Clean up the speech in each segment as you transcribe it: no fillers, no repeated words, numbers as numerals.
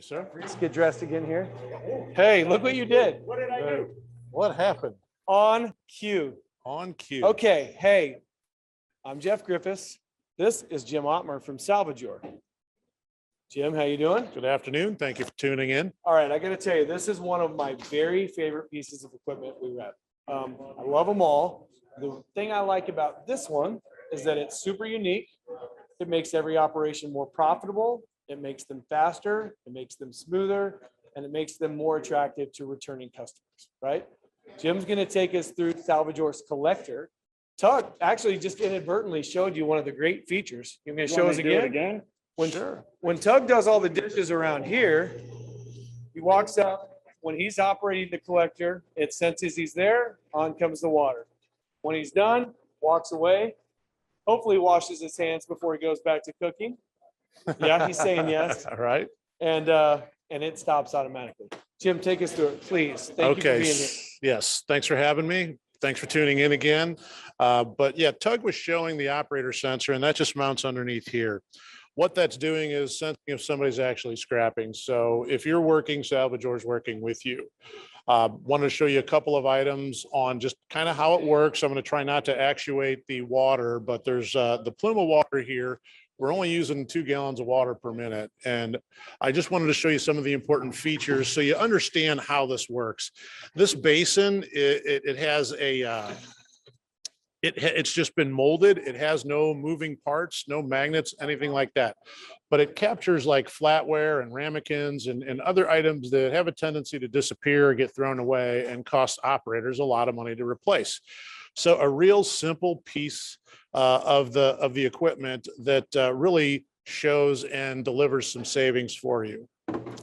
you, sir. Let's get dressed again here. Hey, look what you did. What did I do? What happened? On cue. On cue. Okay, hey, I'm Jeff Griffiths. This is Jim Ottmer from Salvador. Jim, how you doing? Good afternoon. Thank you for tuning in. All right, I got to tell you, this is one of my very favorite pieces of equipment we rep. I love them all. The thing I like about this one is that it's super unique. It makes every operation more profitable. It makes them faster. It makes them smoother, and it makes them more attractive to returning customers, right? Jim's going to take us through Salvador's collector. Tug actually just inadvertently showed you one of the great features. You want me to show us again? When Tug does all the dishes around here, he walks up. When he's operating the collector, it senses he's there, on comes the water. When he's done, walks away, hopefully washes his hands before he goes back to cooking. Yeah, he's saying yes. All right. And it stops automatically. Jim, take us through it, please. Thank you for being here. Yes, thanks for having me. Thanks for tuning in again. But yeah, Tug was showing the operator sensor, and that just mounts underneath here. What that's doing is sensing if somebody's actually scrapping. So if you're working, Salvador's working with you. Wanted to show you a couple of items on just kind of how it works. I'm going to try not to actuate the water, but there's the plume of water here. We're only using 2 gallons of water per minute. And I just wanted to show you some of the important features so you understand how this works. This basin, it has a, it's just been molded. It has no moving parts, no magnets, anything like that. But it captures like flatware and ramekins and other items that have a tendency to disappear or get thrown away and cost operators a lot of money to replace. So a real simple piece of the equipment that really shows and delivers some savings for you.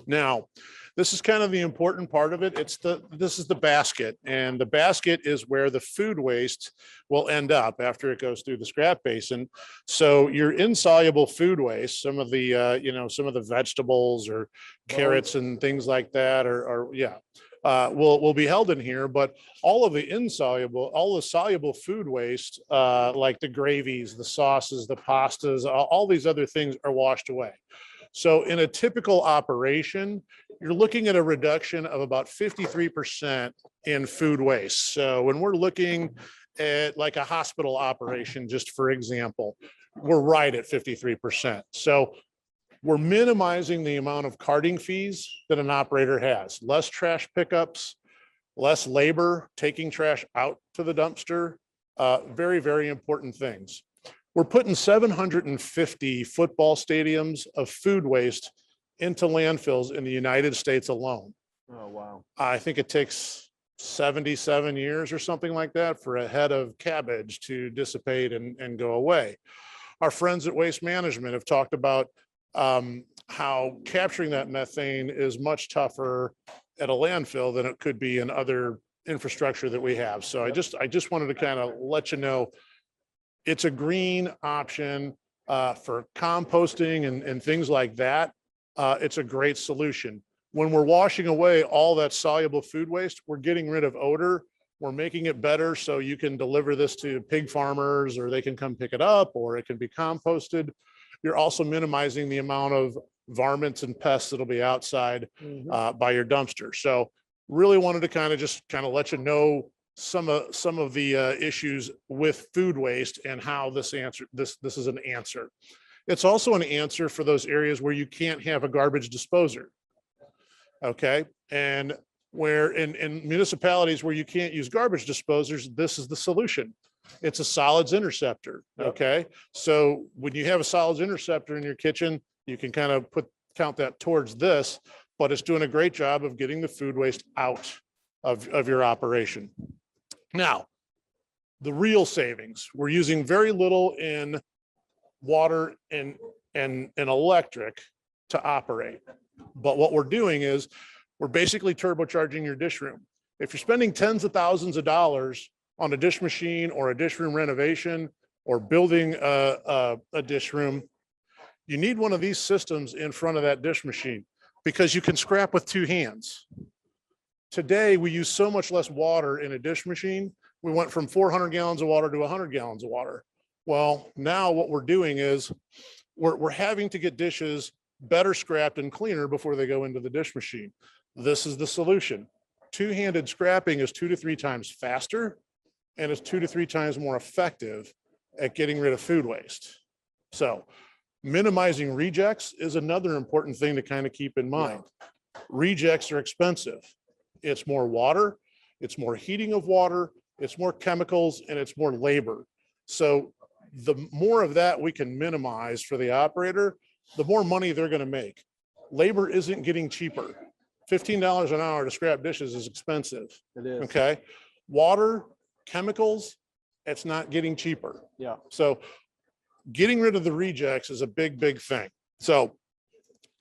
Now, this is kind of the important part of it. This is the basket, and the basket is where the food waste will end up after it goes through the scrap basin. So your insoluble food waste, some of the some of the vegetables or carrots and things like that, will be held in here. But all of the soluble food waste, like the gravies, the sauces, the pastas, all these other things are washed away. So in a typical operation, you're looking at a reduction of about 53% in food waste. So when we're looking at like a hospital operation, just for example, we're right at 53%. So we're minimizing the amount of carting fees that an operator has, less trash pickups, less labor, taking trash out to the dumpster, very, very important things. We're putting 750 football stadiums of food waste into landfills in the United States alone. Oh, wow. I think it takes 77 years or something like that for a head of cabbage to dissipate and go away. Our friends at Waste Management have talked about how capturing that methane is much tougher at a landfill than it could be in other infrastructure that we have. So I just wanted to kind of let you know it's a green option for composting and things like that. It's a great solution. When we're washing away all that soluble food waste, we're getting rid of odor. We're making it better so you can deliver this to pig farmers, or they can come pick it up, or it can be composted. You're also minimizing the amount of varmints and pests that'll be outside by your dumpster. So really wanted to kind of let you know some of the issues with food waste and how this is an answer. It's also an answer for those areas where you can't have a garbage disposer. Okay. And where in municipalities where you can't use garbage disposers, this is the solution. It's a solids interceptor. Okay. So when you have a solids interceptor in your kitchen, you can kind of count that towards this, but it's doing a great job of getting the food waste out of your operation. Now, the real savings, we're using very little in water and electric to operate. But what we're doing is we're basically turbocharging your dish room. If you're spending tens of thousands of dollars on a dish machine or a dish room renovation or building a dish room, you need one of these systems in front of that dish machine because you can scrap with 2 hands. Today, we use so much less water in a dish machine. We went from 400 gallons of water to 100 gallons of water. Well, now what we're doing is we're having to get dishes better scrapped and cleaner before they go into the dish machine. This is the solution. Two-handed scrapping is 2 to 3 times faster, and it's 2 to 3 times more effective at getting rid of food waste. So minimizing rejects is another important thing to kind of keep in mind. Rejects are expensive. It's more water, it's more heating of water, it's more chemicals, and it's more labor. So the more of that we can minimize for the operator, the more money they're going to make. Labor isn't getting cheaper. $15 an hour to scrap dishes is expensive. It is. Okay. Water, chemicals, it's not getting cheaper. Yeah. So getting rid of the rejects is a big, big thing. So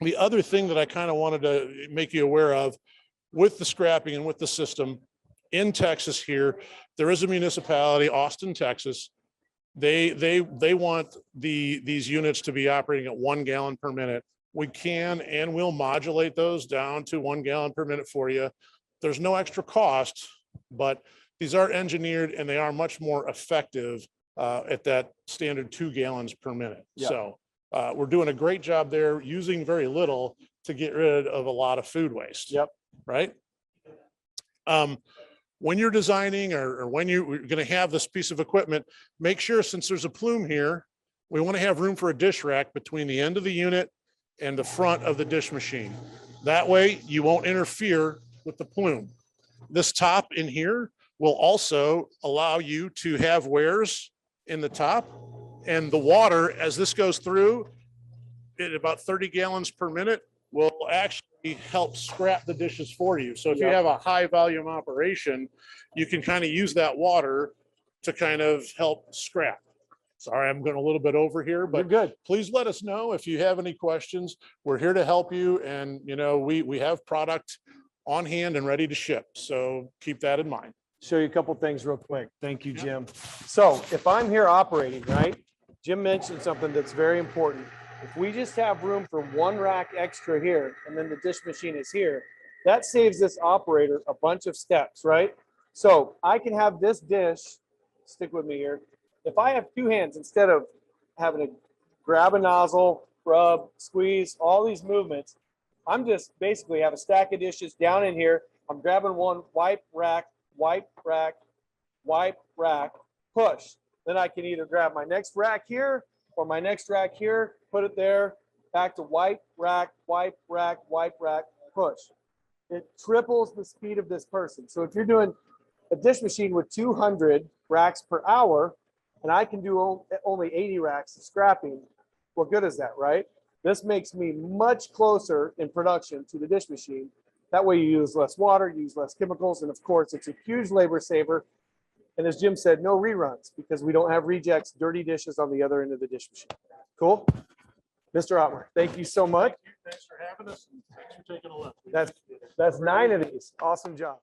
the other thing that I kind of wanted to make you aware of with the scrapping and with the system in Texas here, there is a municipality, Austin, Texas. They want these units to be operating at 1 gallon per minute. We can and will modulate those down to 1 gallon per minute for you. There's no extra cost, but these are engineered and they are much more effective at that standard 2 gallons per minute. Yeah. So we're doing a great job there, using very little to get rid of a lot of food waste. Yep. Right. When you're designing or when you're going to have this piece of equipment, make sure, since there's a plume here, we want to have room for a dish rack between the end of the unit and the front of the dish machine. That way you won't interfere with the plume. This top in here will also allow you to have wares in the top, and the water, as this goes through at about 30 gallons per minute, will actually help scrap the dishes for you. So if you have a high volume operation, you can kind of use that water to kind of help scrap. Sorry, I'm going a little bit over here, but You're good. Please let us know if you have any questions. We're here to help you, and we have product on hand and ready to ship. So keep that in mind. Show you a couple things real quick. Thank you, Jim. So if I'm here operating, right? Jim mentioned something that's very important. If we just have room for 1 rack extra here, and then the dish machine is here, that saves this operator a bunch of steps, right? So I can have this dish, stick with me here. If I have 2 hands, instead of having to grab a nozzle, rub, squeeze, all these movements, I'm just basically have a stack of dishes down in here. I'm grabbing one, wipe, rack, wipe, rack, wipe, rack, push. Then I can either grab my next rack here or my next rack here, put it there, back to wipe, rack, wipe, rack, wipe, rack, push. It triples the speed of this person. So if you're doing a dish machine with 200 racks per hour, and I can do only 80 racks of scrapping, what good is that, right? This makes me much closer in production to the dish machine. That way you use less water, you use less chemicals, and of course it's a huge labor saver. And as Jim said, no reruns, because we don't have rejects, dirty dishes on the other end of the dish machine. Cool? Mr. Ottmer, thanks you so much. Thanks for having us, and thanks for taking a look. That's 9 of these. Awesome job.